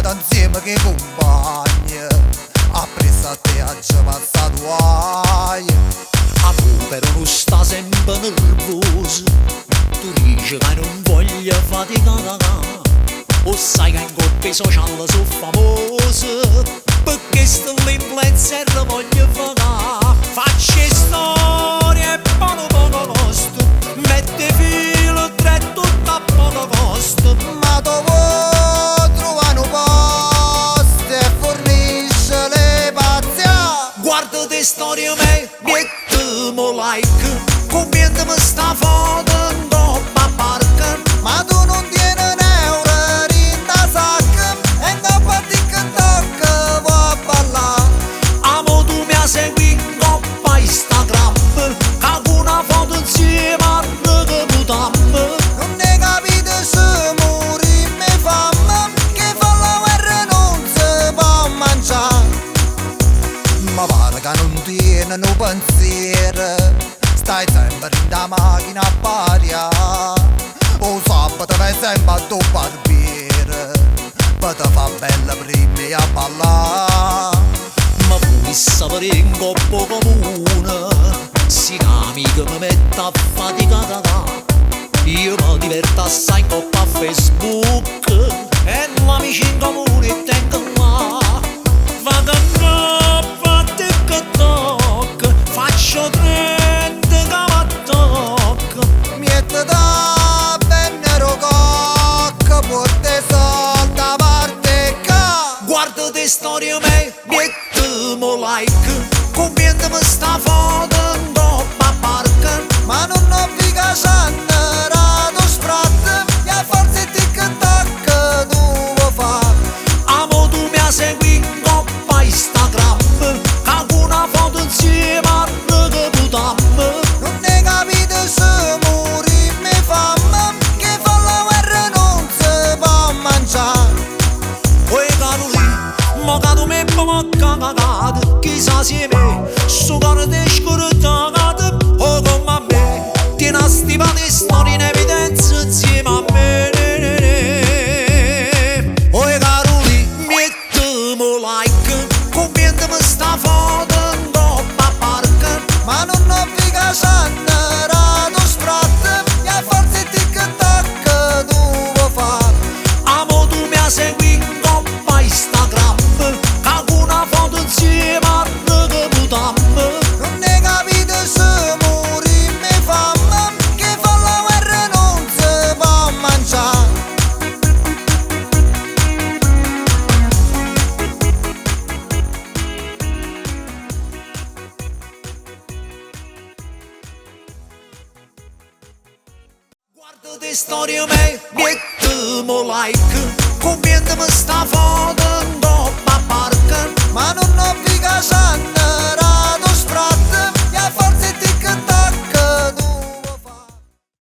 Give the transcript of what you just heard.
vado insieme che compagni, appresso a te a già passato ai. A tu però non sta sempre nervoso, tu dici che non voglio faticare. O sai che in coppia sociale sono famoso, perché sto l'influencer voglio fare. Faccio storie e poco costo, mette filo dritto a poco costo. Ma dove trovare un posto e fornisce le pazzie? Guarda le storie mie, mettiamo like, commentiamo sta foto in coppa barca. Ma tu non tieni un euro in da sacca e in coppa TikTok vuoi ballare. Amo tu mi segui in coppa Instagram, che una foto insieme a noi che putammo. Non ne capite se muri me fame, che fa la guerra non si può mangiare. Ma pare che non tiene un pensiero, stai sempre in da macchina a paria. O sabato vai sempre a tuo barbiere, per te fa bella prima a ballare. Ma poi sapere in coppa comune, si amica mi mette a faticare. Io mi diverto assai in coppa a Facebook, e l'amici in comune tengo là. Vado in coppa a TikTok, faccio 30 cavattoc. Miette da vennero cocca, porte soldi a parte ca. Guarda le storie mie, mettiamo like, commentiamo sta foto in coppa barca. Ma non ho mica c'annerato sprat, e forse TikTok tu vuoi fare. Amo tu mi segui in coppa Instagram, che una foto insieme a noi che putammo. Non ne capite se muri me fame, che fa la guerra non si può mangiare. Oi Carolina, ma che tu mi puoi cagare, chissà se me, su cuore te scordato, o come a me, tieni a stipare storie in evidenza insieme a me. Oi Carolina, mettiamo like, commentiamo sta foto in coppa barca. Ma non ho mica c'annerato sprat, e forse TikTok tu vuoi fare. Amo tu mi segui in coppa Instagram, che una foto insieme a noi che putammo. Non ne capite se muri me fame, che fa la guerra non si può mangiare. Guarda le storie mie, mettiamo like, commentiamo